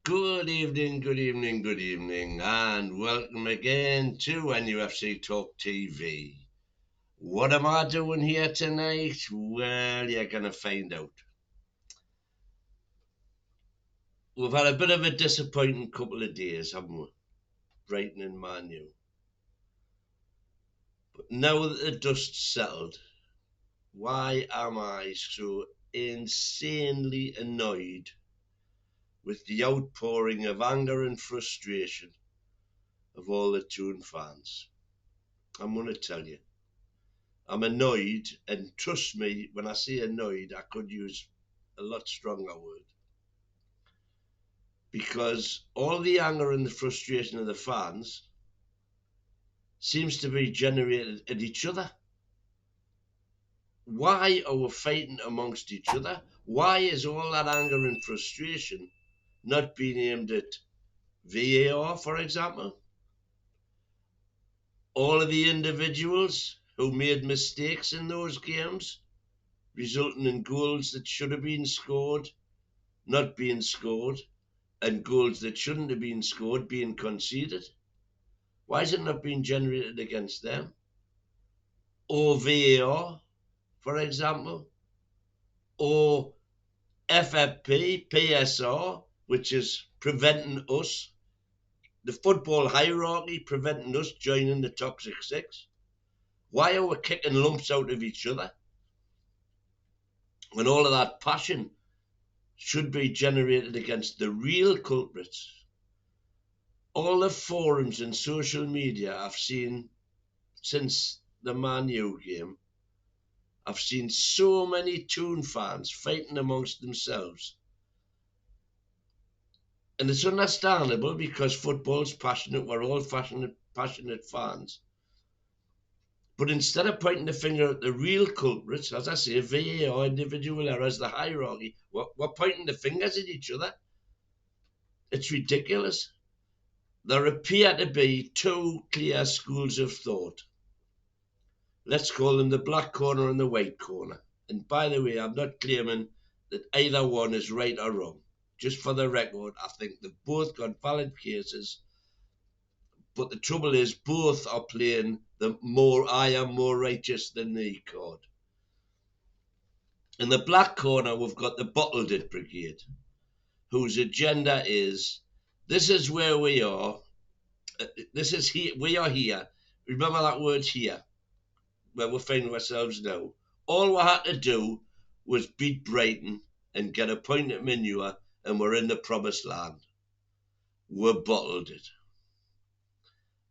Good evening, good evening, good evening, and welcome again to NUFC Talk TV. What am I doing here tonight? Well, you're going to find out. We've had a bit of a disappointing couple of days, haven't we? Brighton and Man U. But now that the dust's settled, why am I so insanely annoyed with the outpouring of anger and frustration of all the Toon fans? I'm going to tell you. I'm annoyed, and trust me, when I say annoyed, I could use a lot stronger word. Because all the anger and the frustration of the fans seems to be generated at each other. Why are we fighting amongst each other? Why is all that anger and frustration not being aimed at VAR, for example? All of the individuals who made mistakes in those games, resulting in goals that should have been scored, not being scored, and goals that shouldn't have been scored being conceded? Why is it not being generated against them? Or VAR, for example, or FFP, PSR, which is preventing us, the football hierarchy preventing us joining the toxic six. Why are we kicking lumps out of each other when all of that passion should be generated against the real culprits? All the forums and social media I've seen since the Man U game, I've seen so many Toon fans fighting amongst themselves. And it's understandable because football's passionate, we're all passionate fans. But instead of pointing the finger at the real culprits, as I say, VAR, individual errors, the hierarchy, we're pointing the fingers at each other. It's ridiculous. There appear to be two clear schools of thought. Let's call them the black corner and the white corner. And by the way, I'm not claiming that either one is right or wrong. Just for the record, I think they've both got valid cases. But the trouble is, both are playing the more I am more righteous than thee card. In the black corner, we've got the bottled it brigade, whose agenda is, this is where we are. This is here. We are here. Remember that word here, where we're finding ourselves now. All we had to do was beat Brighton and get a point at Manure, and we're in the promised land. We bottled it.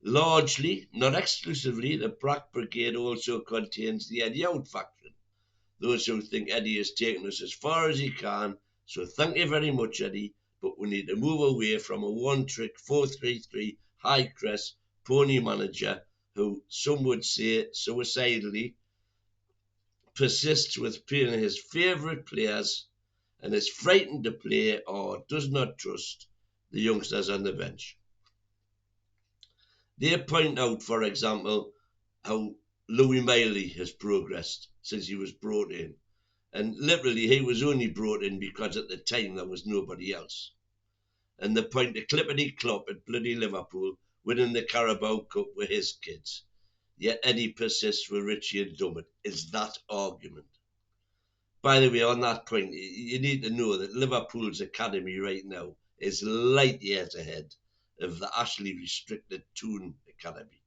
Largely, not exclusively, the Black Brigade also contains the Eddie Out faction. Those who think Eddie has taken us as far as he can, so thank you very much, Eddie, but we need to move away from a one-trick 4-3-3 high-crest pony manager who, some would say suicidally, persists with playing his favourite players and is frightened to play or does not trust the youngsters on the bench. They point out, for example, how Louis Miley has progressed since he was brought in. And literally, he was only brought in because at the time there was nobody else. And they point to Clippity Clop at bloody Liverpool winning the Carabao Cup with his kids. Yet Eddie persists with Richie and Dummett. Is that argument? By the way, on that point, you need to know that Liverpool's academy right now is light years ahead of the Ashley restricted Toon Academy.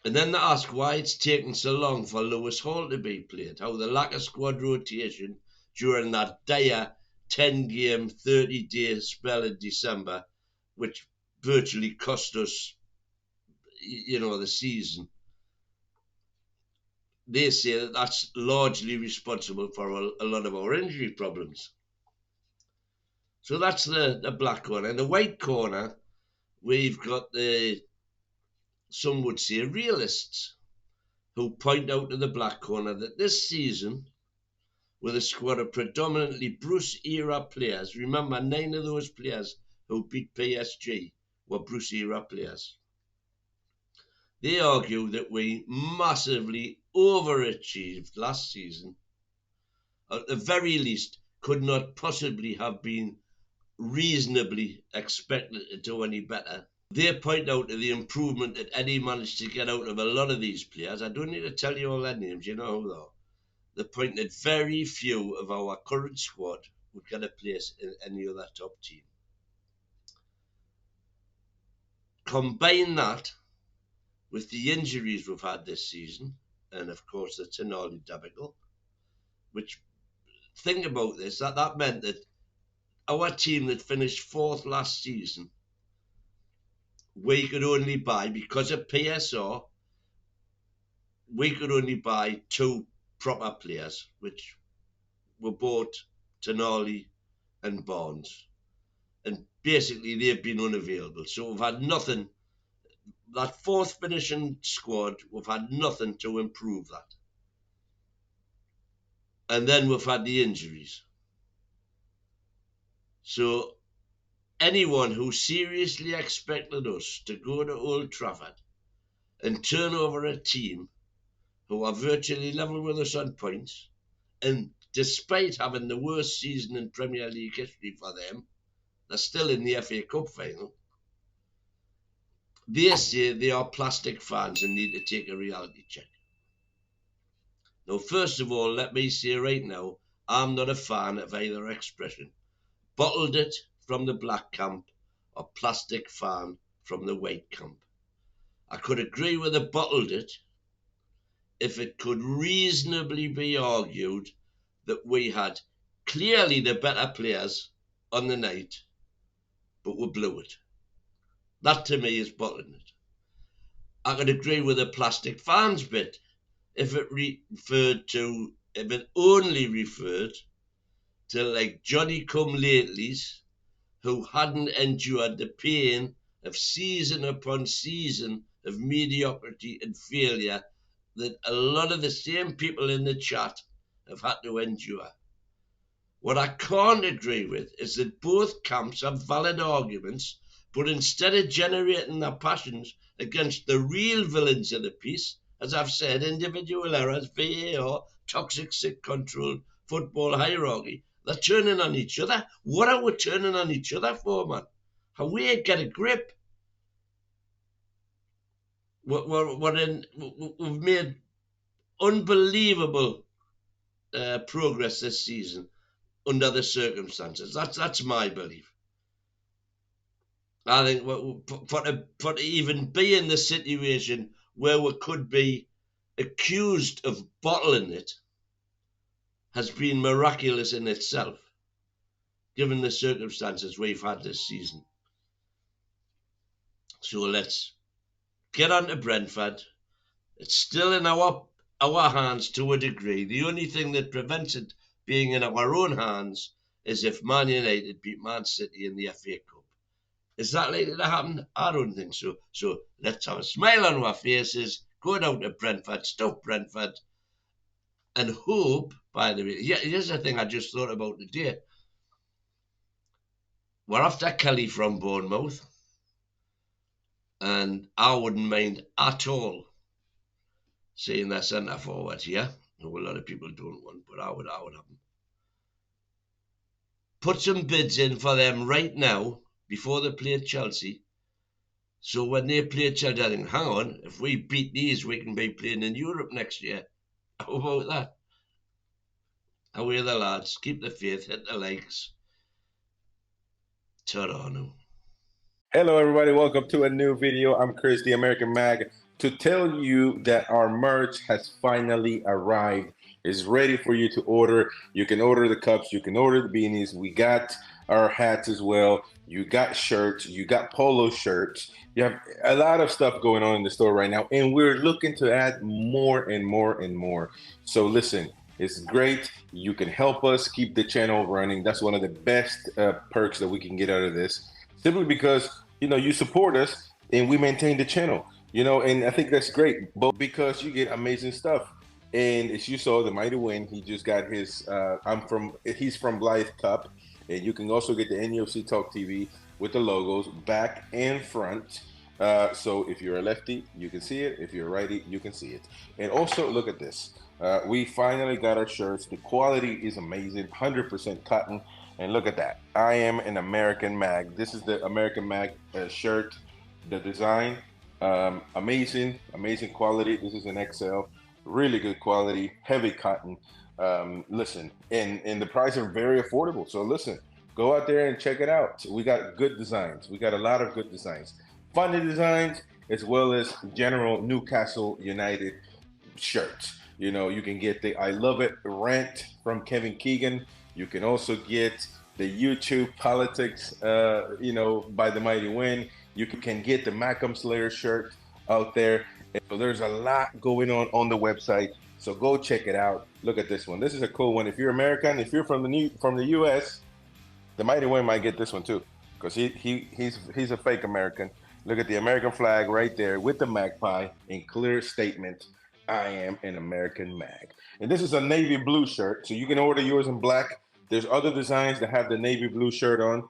And then they ask why it's taken so long for Lewis Hall to be played, how the lack of squad rotation during that dire 10-game, 30-day spell in December, which virtually cost us, the season. They say that that's largely responsible for a lot of our injury problems. So that's the black corner. In the white corner, we've got some would say realists, who point out to the black corner that this season, with a squad of predominantly Bruce-era players, remember 9 of those players who beat PSG were Bruce-era players. They argue that we massively overachieved last season, at the very least could not possibly have been reasonably expected to do any better. They point out the improvement that Eddie managed to get out of a lot of these players. I don't need to tell you all their names, you know who though. The point that very few of our current squad would get a place in any other top team. Combine that with the injuries we've had this season, and of course the Tonali debacle, which, think about this, that meant that our team that finished fourth last season, we could only buy, because of PSR, we could only buy 2 proper players, which were both Tonali and Barnes. And basically they've been unavailable. So we've had nothing. That fourth finishing squad, we've had nothing to improve that. And then we've had the injuries. So anyone who seriously expected us to go to Old Trafford and turn over a team who are virtually level with us on points, and despite having the worst season in Premier League history for them, they're still in the FA Cup final. They say they are plastic fans and need to take a reality check. Now, first of all, let me say right now, I'm not a fan of either expression. Bottled it from the black camp or plastic fan from the white camp. I could agree with the bottled it if it could reasonably be argued that we had clearly the better players on the night, but we blew it. That to me is bottling it. I could agree with the plastic fans bit if it only referred to like Johnny come latelys who hadn't endured the pain of season upon season of mediocrity and failure that a lot of the same people in the chat have had to endure. What I can't agree with is that both camps have valid arguments, but instead of generating their passions against the real villains of the piece, as I've said, individual errors, VAR, toxic sick control, football hierarchy, they're turning on each other. What are we turning on each other for, man? How we get a grip? We've made unbelievable progress this season under the circumstances. That's my belief. I think for to even be in the situation where we could be accused of bottling it has been miraculous in itself, given the circumstances we've had this season. So let's get on to Brentford. It's still in our hands to a degree. The only thing that prevents it being in our own hands is if Man United beat Man City in the FA Cup. Is that likely to happen? I don't think so. So let's have a smile on our faces, go down to Brentford, stuff Brentford, and hope, by the way, here's the thing I just thought about today. We're after Kelly from Bournemouth, and I wouldn't mind at all seeing their centre forward here, who a lot of people don't want, but I would have them. Put some bids in for them right now before they play Chelsea. So when they play Chelsea, I think, hang on, if we beat these, we can be playing in Europe next year. How about that? Away the lads, keep the faith, hit the likes. Ta-ra now. Hello everybody, welcome to a new video. I'm Chris, the American Mag, to tell you that our merch has finally arrived. It's ready for you to order. You can order the cups, you can order the beanies. We got our hats as well. You got shirts, you got polo shirts. You have a lot of stuff going on in the store right now, and we're looking to add more and more and more. So listen, it's great. You can help us keep the channel running. That's one of the best perks that we can get out of this. Simply because, you know, you support us and we maintain the channel, you know, and I think that's great, but because you get amazing stuff. And as you saw, the Mighty Wyn, he just got his, he's from Blythe Cup, and you can also get the NUFC Talk TV with the logos back and front. So if you're a lefty, you can see it. If you're a righty, you can see it. And also look at this. We finally got our shirts. The quality is amazing, 100% cotton. And look at that. I am an American Mag. This is the American Mag shirt. The design, amazing, amazing quality. This is an XL, really good quality, heavy cotton. Listen, and the price are very affordable. So listen, go out there and check it out. We got good designs. We got a lot of good designs, funny designs, as well as general Newcastle United shirts. You know, you can get the I Love It rant from Kevin Keegan. You can also get the YouTube politics, you know, by the Mighty Wyn. You can get the Macam Slayer shirt out there. And so there's a lot going on the website. So go check it out. Look at this one. This is a cool one. If you're American, if you're from the US, the Mighty Wyn might get this one too, because he's a fake American. Look at the American flag right there with the magpie in clear statement. I am an American Mag. And this is a navy blue shirt, so you can order yours in black. There's other designs that have the navy blue shirt on.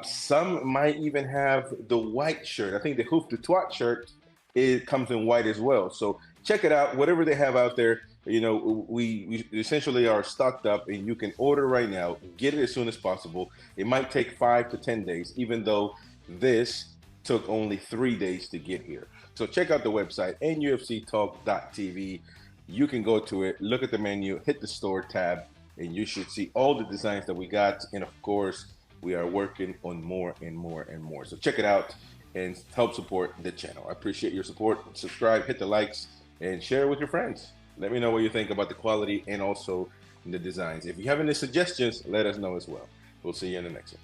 Some might even have the white shirt. I think the Hoof to Twat shirt, it comes in white as well. So check it out. Whatever they have out there, you know, we essentially are stocked up, and you can order right now. Get it as soon as possible. It might take 5 to 10 days, even though this took only 3 days to get here. So check out the website, nufctalk.tv. You can go to it, look at the menu, hit the store tab, and you should see all the designs that we got. And of course, we are working on more and more and more. So check it out and help support the channel. I appreciate your support. Subscribe, hit the likes, and share it with your friends. Let me know what you think about the quality and also the designs. If you have any suggestions, let us know as well. We'll see you in the next one.